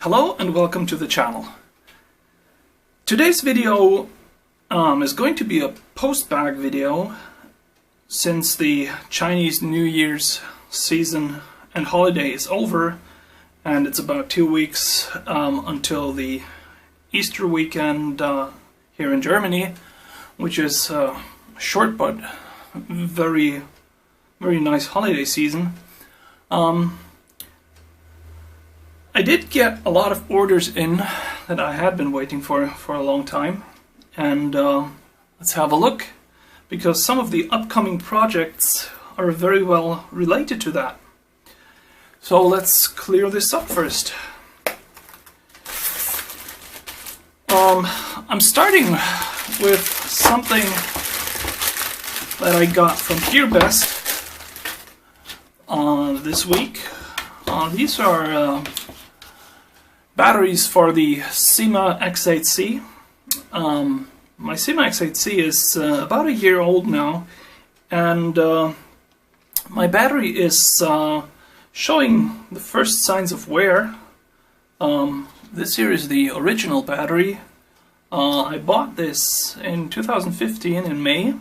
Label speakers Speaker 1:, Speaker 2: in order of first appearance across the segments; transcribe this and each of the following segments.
Speaker 1: Hello and welcome to the channel. Today's video is going to be a post-bag video since the Chinese New Year's season and holiday is over and it's about 2 weeks until the Easter weekend here in Germany, which is a short but very nice holiday season. I did get a lot of orders in that I had been waiting for a long time, and let's have a look, because some of the upcoming projects are very well related to that. So let's clear this up first. I'm starting with something that I got from HereBest this week. These are batteries for the Sima X8C. My Sima X8C is about a year old now, and my battery is showing the first signs of wear. This here is the original battery. I bought this in 2015 in May.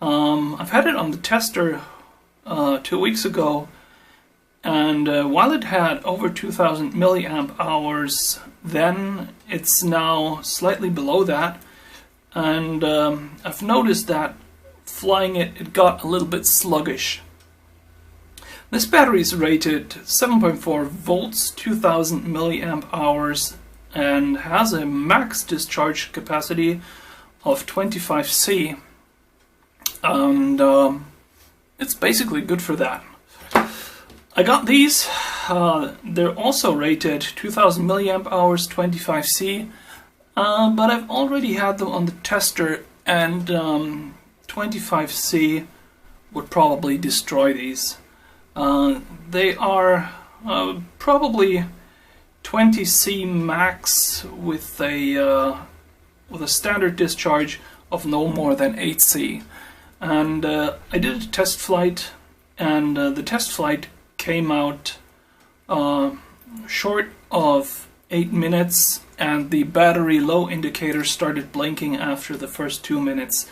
Speaker 1: I've had it on the tester 2 weeks ago, and while it had over 2000 milliamp hours then, it's now slightly below that, and I've noticed that flying it got a little bit sluggish. This battery is rated 7.4 volts, 2000 milliamp hours, and has a max discharge capacity of 25C, and it's basically good for that. I got these. They're also rated 2000 milliamp hours, 25C, but I've already had them on the tester, and 25C would probably destroy these. They are probably 20C max with a standard discharge of no more than 8C. And I did a test flight, and the test flight came out short of 8 minutes, and the battery low indicator started blinking after the first 2 minutes.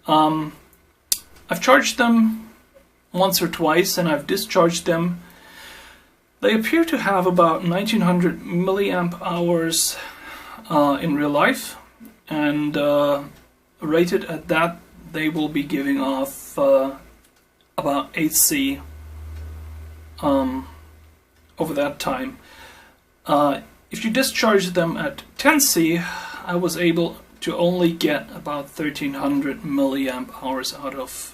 Speaker 1: I've charged them once or twice, and I've discharged them. They appear to have about 1900 milliamp hours in real life, and rated at that, they will be giving off about 8C over that time. If you discharge them at 10C, I was able to only get about 1300 milliamp hours out of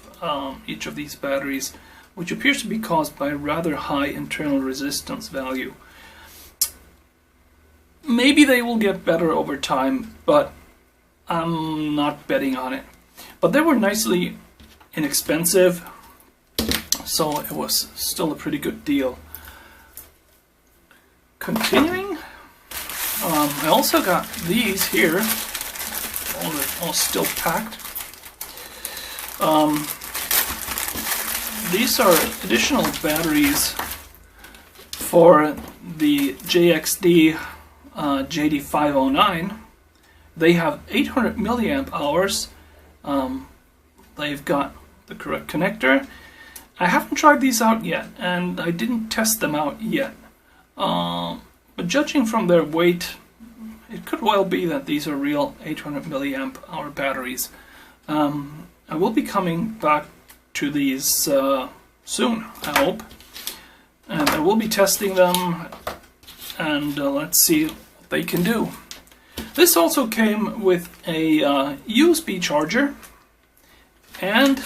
Speaker 1: each of these batteries, which appears to be caused by a rather high internal resistance value. Maybe they will get better over time, but I'm not betting on it. But they were nicely inexpensive, so it was still a pretty good deal. Continuing, I also got these here, all still packed. These are additional batteries for the JXD JD509. They have 800 milliamp hours. They've got the correct connector. I haven't tried these out yet, and I didn't test them out yet. But judging from their weight, it could well be that these are real 800 milliamp hour batteries. I will be coming back to these soon, I hope. And I will be testing them, and let's see what they can do. This also came with a USB charger and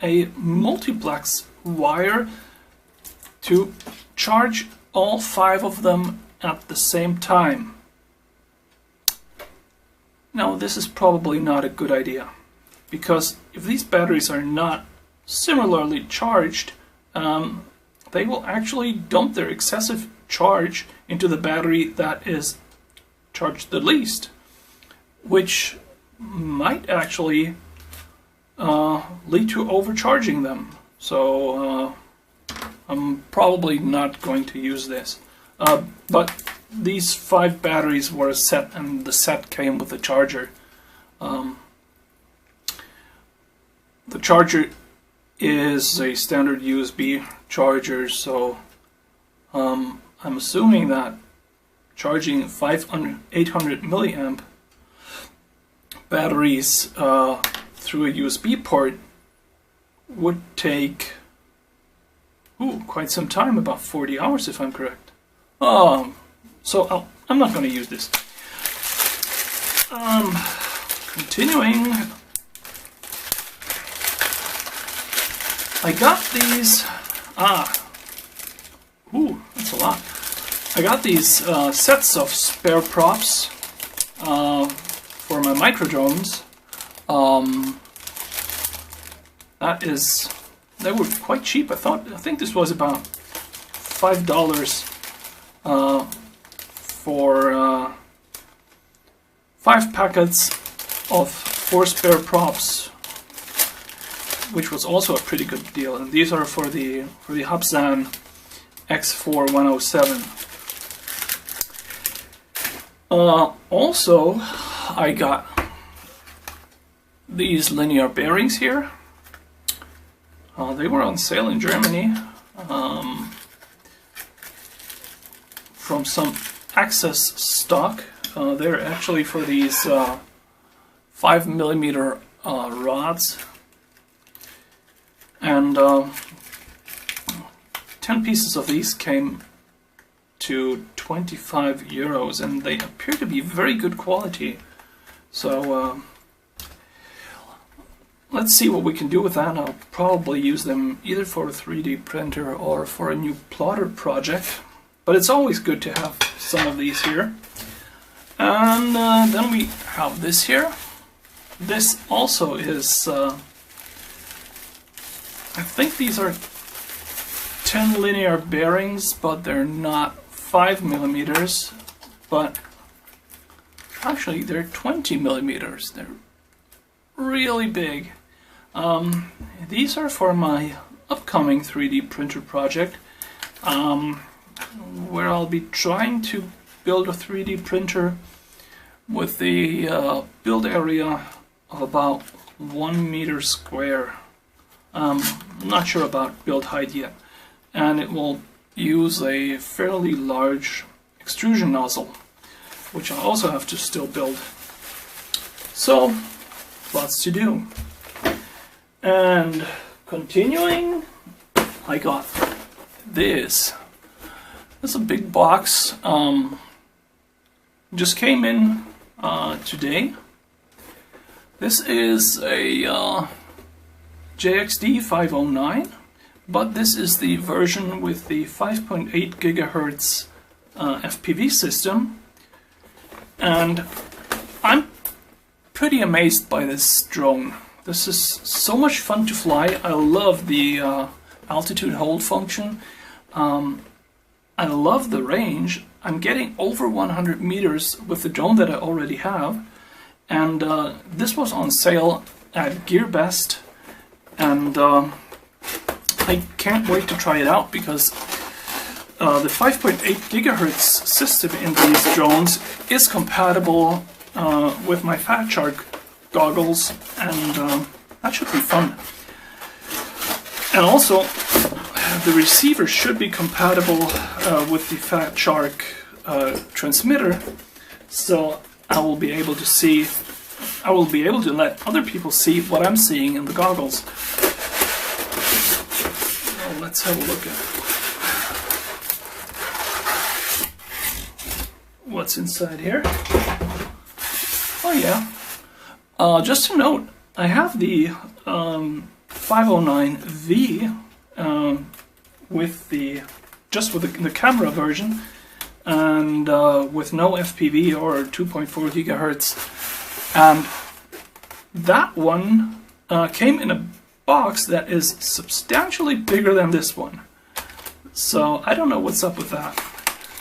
Speaker 1: a multiplex wire to charge all 5 of them at the same time. Now, this is probably not a good idea, because if these batteries are not similarly charged, they will actually dump their excessive charge into the battery that is charged the least, which might actually lead to overcharging them. So I'm probably not going to use this. But these 5 batteries were a set, and the set came with a charger. The charger is a standard USB charger, so I'm assuming that charging 800 milliamp batteries through a USB port would take quite some time, about 40 hours if I'm correct. So I'm not going to use this. Continuing, I got these. That's a lot. I got these sets of spare props for my micro drones. They were quite cheap. I think this was about $5 for 5 packets of 4 spare props, which was also a pretty good deal. And these are for the Hubsan X4107. Also, I got these linear bearings here. They were on sale in Germany from some access stock. They're actually for these 5mm rods, and 10 pieces of these came to 25 euros, and they appear to be very good quality. So let's see what we can do with that. I'll probably use them either for a 3D printer or for a new plotter project, but it's always good to have some of these here. And then we have this here. This also is, I think these are 10 linear bearings, but they're not 5mm, but actually they're 20mm. They're really big. These are for my upcoming 3D printer project, where I'll be trying to build a 3D printer with the build area of about 1 meter square. I'm not sure about build height yet, and it will use a fairly large extrusion nozzle, which I also have to still build. So, lots to do. And continuing, I got this. This is a big box. Just came in today. This is a JD509, but this is the version with the 5.8 gigahertz FPV system, and I'm pretty amazed by this drone. This is so much fun to fly. I love the altitude hold function. I love the range. I'm getting over 100 meters with the drone that I already have, and this was on sale at GearBest, and I can't wait to try it out, because the 5.8 gigahertz system in these drones is compatible with my Fat Shark goggles, and that should be fun. And also, the receiver should be compatible with the Fat Shark transmitter, so I will be able to let other people see what I'm seeing in the goggles. Well, let's have a look at what's inside here. Oh yeah. Just to note, I have the 509V with the camera version, and with no FPV or 2.4 gigahertz, and that one came in a box that is substantially bigger than this one. So I don't know what's up with that,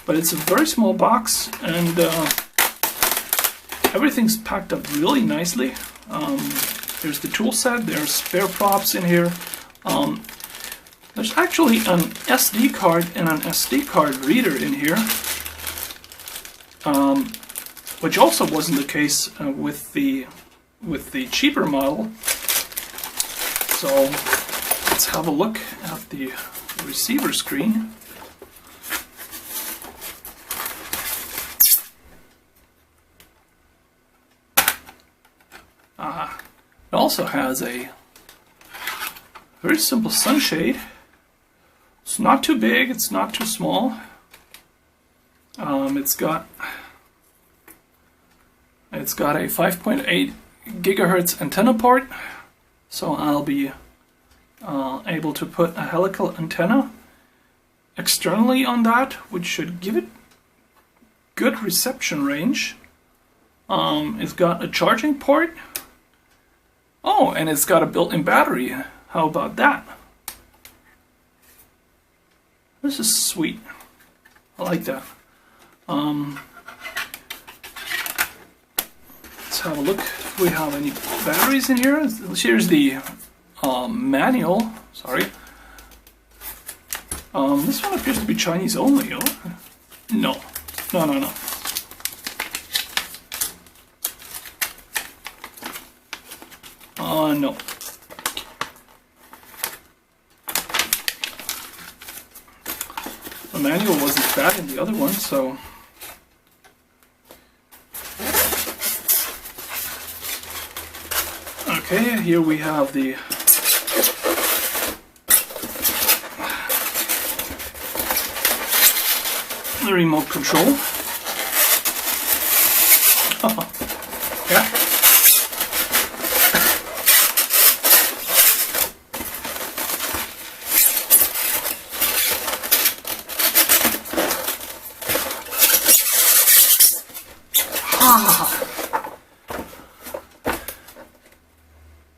Speaker 1: but it's a very small box, and everything's packed up really nicely. There's the tool set, there's spare props in here. There's actually an SD card and an SD card reader in here. which also wasn't the case with the cheaper model. So let's have a look at the receiver screen. It also has a very simple sunshade. It's not too big, it's not too small. It's got a 5.8 gigahertz antenna port, so I'll be able to put a helical antenna externally on that, which should give it good reception range. It's got a charging port. Oh, and it's got a built-in battery. How about that? This is sweet. I like that. Let's have a look if we have any batteries in here. Here's the manual. Sorry. This one appears to be Chinese only. Oh? No. No. No. The manual wasn't bad in the other one, so... Okay, here we have the remote control. Yeah.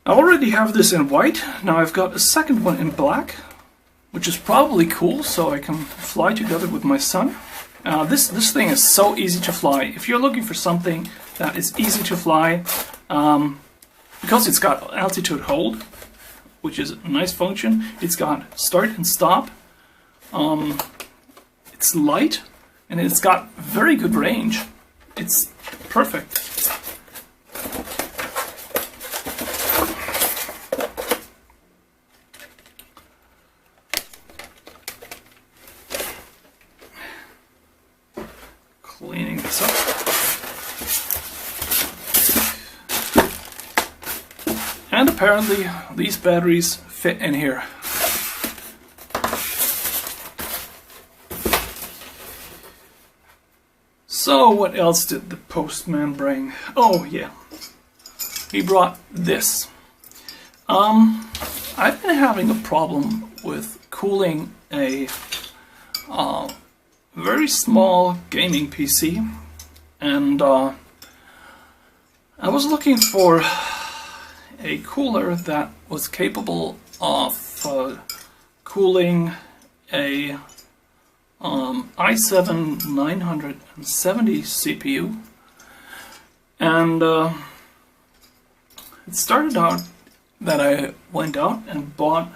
Speaker 1: I already have this in white. Now I've got a second one in black, which is probably cool, so I can fly together with my son. This thing is so easy to fly. If you're looking for something that is easy to fly, because it's got altitude hold, which is a nice function. It's got start and stop. It's light, and it's got very good range. It's perfect. Cleaning this up. And apparently these batteries fit in here. So what else did the postman bring? Oh yeah, he brought this. I've been having a problem with cooling a very small gaming PC, and I was looking for a cooler that was capable of cooling a i7 970 CPU, and it started out that I went out and bought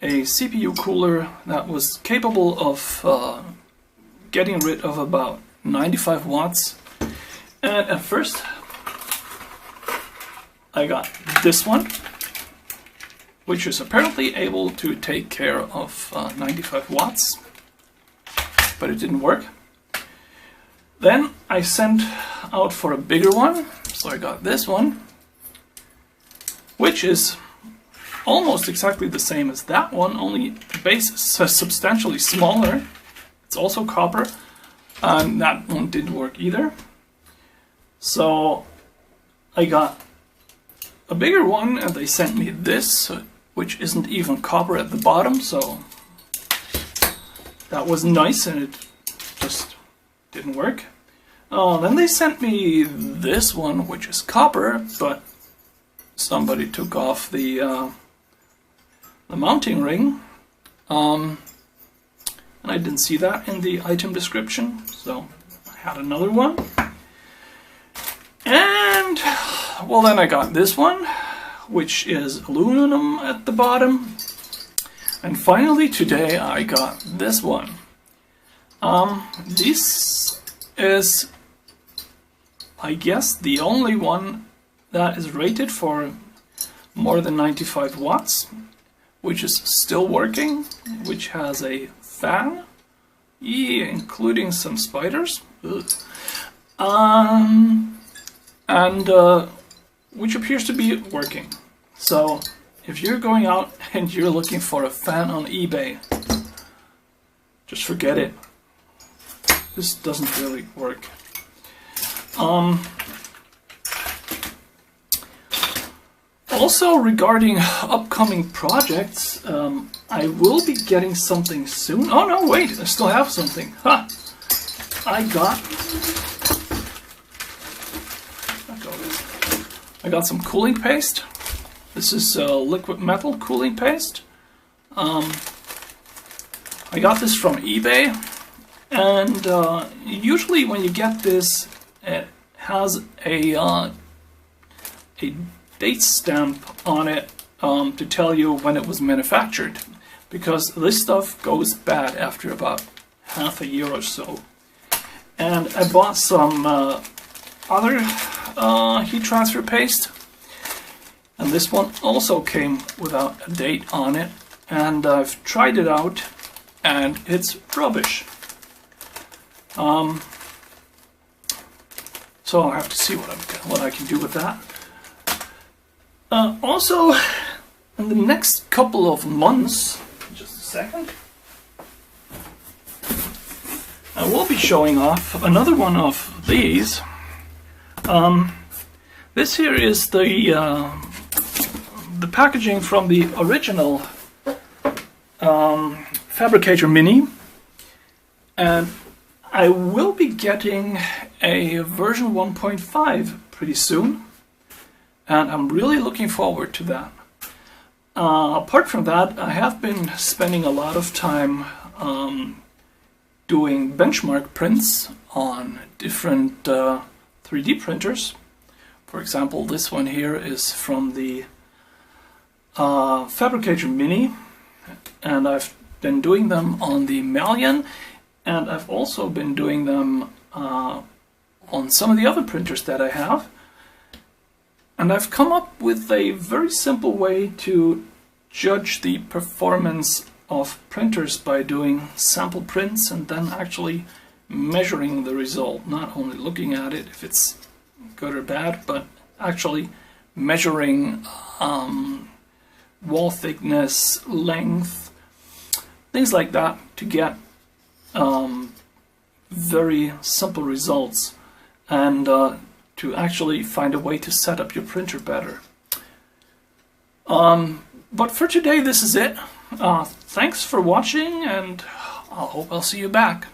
Speaker 1: a CPU cooler that was capable of getting rid of about 95 watts. And at first I got this one, which is apparently able to take care of 95 watts, but it didn't work. Then I sent out for a bigger one, so I got this one, which is almost exactly the same as that one, only the base is substantially smaller. It's also copper, and that one didn't work either. So I got a bigger one, and they sent me this, which isn't even copper at the bottom, so that was nice, and it just didn't work. Then they sent me this one, which is copper, but somebody took off the mounting ring, and I didn't see that in the item description, so I had another one. And well, then I got this one, which is aluminum at the bottom. And finally today I got this one. These is, I guess, the only one that is rated for more than 95 watts, which is still working, which has a fan, including some spiders, and which appears to be working. So if you're going out and you're looking for a fan on eBay, just forget it. This doesn't really work. Also, regarding upcoming projects, I will be getting something soon. Oh no, wait, I still have something. Ha! I got some cooling paste. This is liquid metal cooling paste. I got this from eBay, and usually when you get this, it has a date stamp on it to tell you when it was manufactured, because this stuff goes bad after about half a year or so. And I bought some other heat transfer paste, and this one also came without a date on it, and I've tried it out and it's rubbish. So I'll have to see what I can do with that. Also, in the next couple of months, just a second, I will be showing off another one of these. This here is the packaging from the original Fabricator Mini, and I will be getting a version 1.5 pretty soon, and I'm really looking forward to that. Apart from that, I have been spending a lot of time doing benchmark prints on different 3D printers. For example, this one here is from the Fabricator Mini, and I've been doing them on the Malian, and I've also been doing them on some of the other printers that I have. And I've come up with a very simple way to judge the performance of printers by doing sample prints and then actually measuring the result, not only looking at it if it's good or bad, but actually measuring wall thickness, length, things like that, to get very simple results, and to actually find a way to set up your printer better. But for today, this is it. Thanks for watching, and I hope I'll see you back.